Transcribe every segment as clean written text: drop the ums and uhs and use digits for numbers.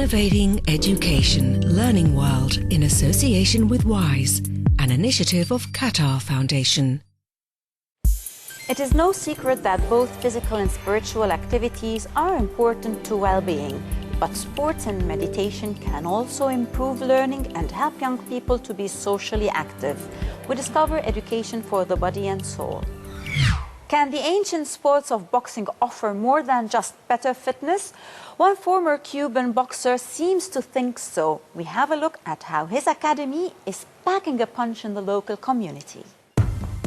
Innovating Education Learning World in association with WISE, an initiative of Qatar Foundation. It is no secret that both physical and spiritual activities are important to well-being, but sports and meditation can also improve learning and help young people to be socially active. We discover education for the body and soul. Can the ancient sports of boxing offer more than just better fitness? One former Cuban boxer seems to think so. We have a look at how his academy is packing a punch in the local community.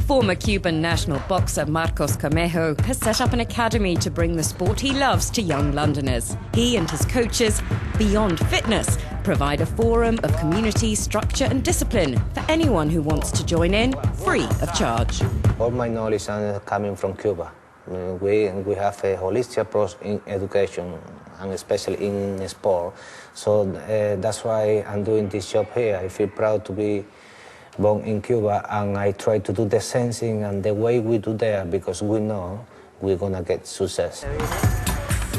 Former Cuban national boxer Marcos Camejo has set up an academy to bring the sport he loves to young Londoners. He and his coaches, Beyond Fitness, provide a forum of community, structure and discipline for anyone who wants to join in, free of charge. All my knowledge is coming from Cuba. We have a holistic approach in education, and especially in sport. So that's why I'm doing this job here. I feel proud to be born in Cuba, and I try to do the same thing and the way we do there, because we know we're gonna get success.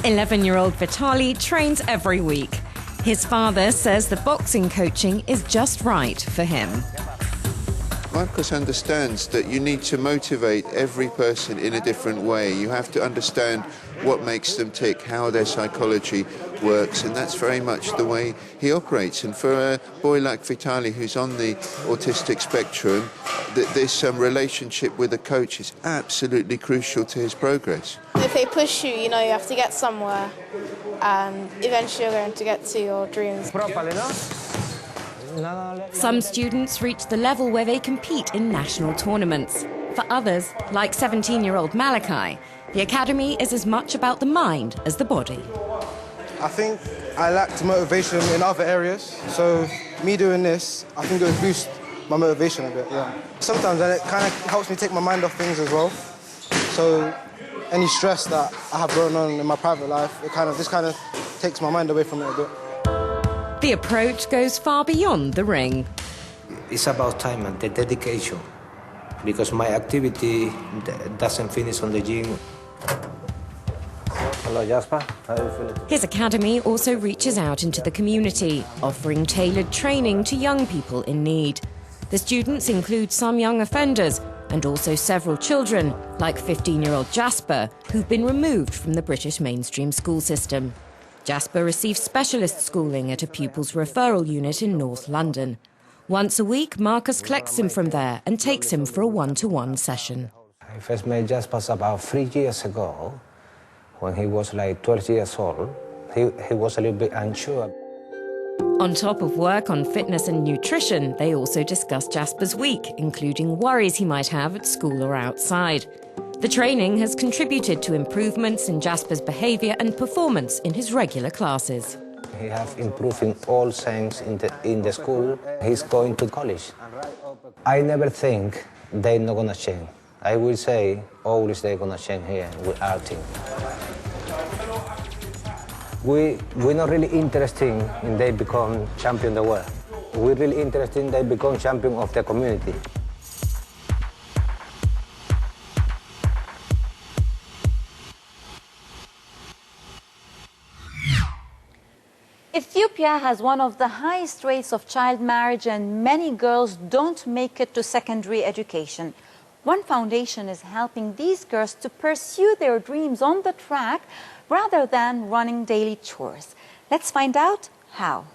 11-year-old Vitali trains every week. His father says the boxing coaching is just right for him. Marcos understands that you need to motivate every person in a different way. You have to understand what makes them tick, how their psychology works, and that's very much the way he operates. And for a boy like Vitali, who's on the autistic spectrum, this relationship with a coach is absolutely crucial to his progress. If they push you, you have to get somewhere, and eventually you're going to get to your dreams. Some students reach the level where they compete in national tournaments. For others, like 17-year-old Malachi, the academy is as much about the mind as the body. I think I lacked motivation in other areas, so me doing this, I think it would boost my motivation a bit, yeah. Sometimes it kind of helps me take my mind off things as well. So any stress that I have going on in my private life, this kind of takes my mind away from it a bit. The approach goes far beyond the ring. It's about time and the dedication, because my activity doesn't finish on the gym. Hello, Jasper. How are you feeling? His academy also reaches out into the community, offering tailored training to young people in need. The students include some young offenders and also several children, like 15-year-old Jasper, who've been removed from the British mainstream school system. Jasper receives specialist schooling at a pupils referral unit in North London. Once a week, Marcus collects him from there and takes him for a one-to-one session. I first met Jasper about 3 years ago, when he was like 12 years old. He was a little bit unsure. On top of work on fitness and nutrition, they also discuss Jasper's week, including worries he might have at school or outside. The training has contributed to improvements in Jasper's behaviour and performance in his regular classes. He has improved in all sense in the school. He's going to college. I never think they're not going to change. I will say always they're going to change here with our team. We're not really interested in they become champion of the world. We're really interested in they become champion of the community. Ethiopia has one of the highest rates of child marriage, and many girls don't make it to secondary education. One foundation is helping these girls to pursue their dreams on the track rather than running daily chores. Let's find out how.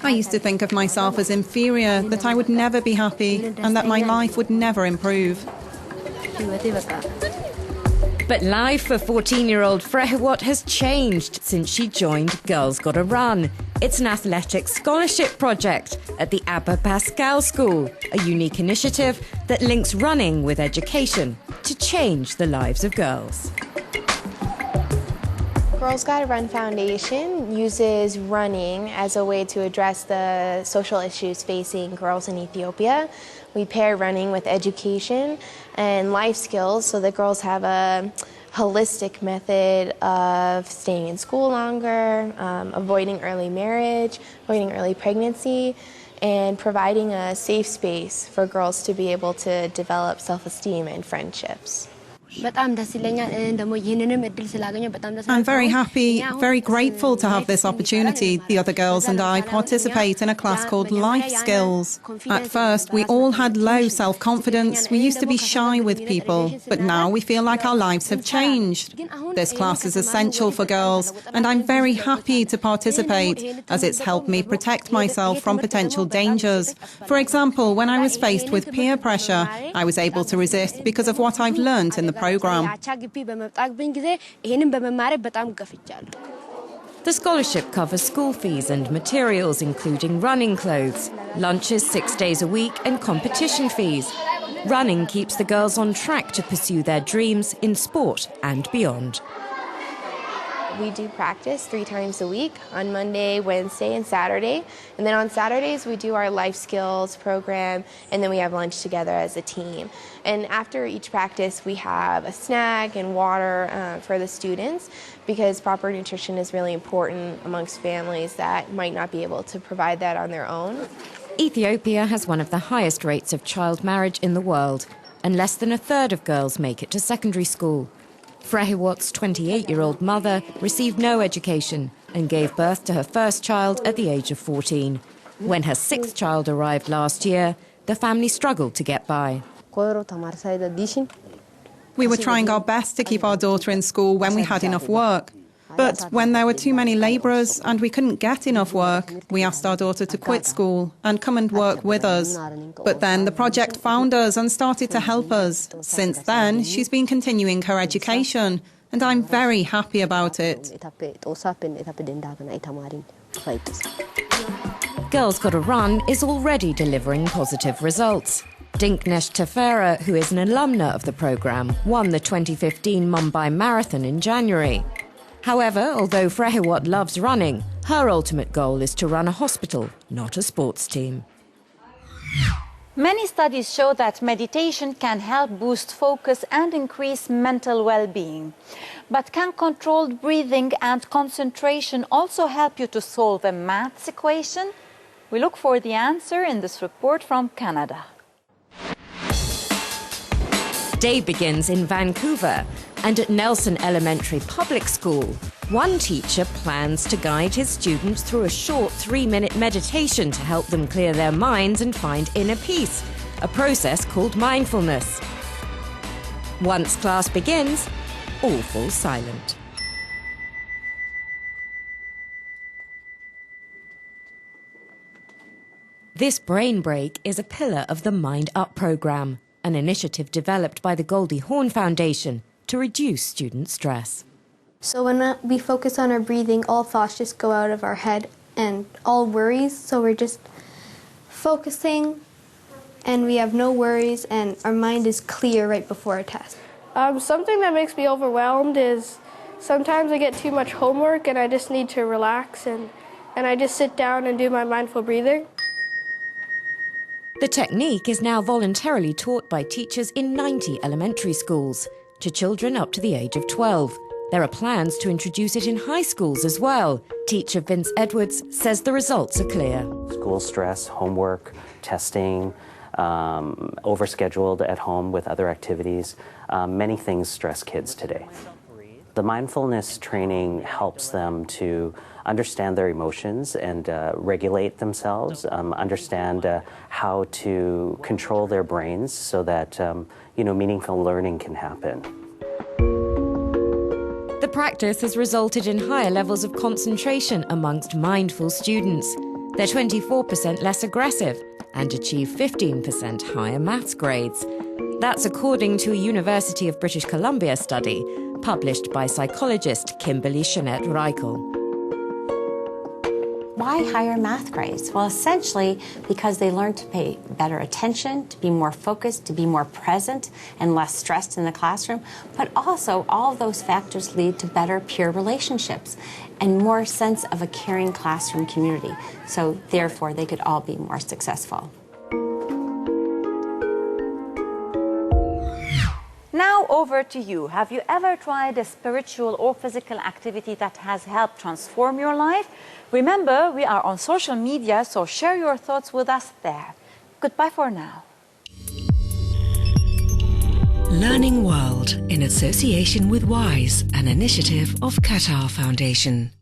I used to think of myself as inferior, that I would never be happy and that my life would never improve. But life for 14-year-old Frehewat has changed since she joined Girls Gotta Run. It's an athletics scholarship project at the Abba Pascal School, a unique initiative that links running with education to change the lives of girls. Girls Gotta Run Foundation uses running as a way to address the social issues facing girls in Ethiopia. We pair running with education and life skills so that girls have a holistic method of staying in school longer, avoiding early marriage, avoiding early pregnancy, and providing a safe space for girls to be able to develop self-esteem and friendships. I'm very happy, very grateful to have this opportunity. The other girls and I participate in a class called Life Skills. At first, we all had low self-confidence. We used to be shy with people, but now we feel like our lives have changed. This class is essential for girls, and I'm very happy to participate, as it's helped me protect myself from potential dangers. For example, when I was faced with peer pressure, I was able to resist because of what I've learned in the program. The scholarship covers school fees and materials, including running clothes, lunches 6 days a week, and competition fees. Running keeps the girls on track to pursue their dreams in sport and beyond. We do practice 3 times a week, on Monday, Wednesday, and Saturday. And then on Saturdays, we do our life skills program, and then we have lunch together as a team. And after each practice, we have a snack and water for the students, because proper nutrition is really important amongst families that might not be able to provide that on their own. Ethiopia has one of the highest rates of child marriage in the world, and less than a third of girls make it to secondary school. Frehewot's 28-year-old mother received no education and gave birth to her first child at the age of 14. When her 6th child arrived last year, the family struggled to get by. We were trying our best to keep our daughter in school when we had enough work. But when there were too many labourers and we couldn't get enough work, we asked our daughter to quit school and come and work with us. But then the project found us and started to help us. Since then, she's been continuing her education, and I'm very happy about it. Girls Gotta Run is already delivering positive results. Dinknesh Tefera, who is an alumna of the programme, won the 2015 Mumbai Marathon in January. However, although Frehewot loves running, her ultimate goal is to run a hospital, not a sports team. Many studies show that meditation can help boost focus and increase mental well-being. But can controlled breathing and concentration also help you to solve a maths equation? We look for the answer in this report from Canada. Day begins in Vancouver, and at Nelson Elementary Public School, one teacher plans to guide his students through a short 3-minute meditation to help them clear their minds and find inner peace, a process called mindfulness. Once class begins, all fall silent. This brain break is a pillar of the Mind Up programme, an initiative developed by the Goldie Hawn Foundation to reduce student stress. So when we focus on our breathing, all thoughts just go out of our head and all worries. So we're just focusing and we have no worries and our mind is clear right before a test. Something that makes me overwhelmed is sometimes I get too much homework and I just need to relax and I just sit down and do my mindful breathing. The technique is now voluntarily taught by teachers in 90 elementary schools to children up to the age of 12. There are plans to introduce it in high schools as well. Teacher Vince Edwards says the results are clear. School stress, homework, testing, overscheduled at home with other activities, many things stress kids today. The mindfulness training helps them to understand their emotions and regulate themselves, understand how to control their brains so that meaningful learning can happen. The practice has resulted in higher levels of concentration amongst mindful students. They're 24% less aggressive and achieve 15% higher maths grades. That's according to a University of British Columbia study published by psychologist Kimberly Shanette Reichel. Why higher math grades? Well, essentially because they learn to pay better attention, to be more focused, to be more present and less stressed in the classroom. But also, all of those factors lead to better peer relationships and more sense of a caring classroom community. So therefore, they could all be more successful. Now over to you. Have you ever tried a spiritual or physical activity that has helped transform your life? Remember, we are on social media, so share your thoughts with us there. Goodbye for now. Learning World in association with WISE, an initiative of Qatar Foundation.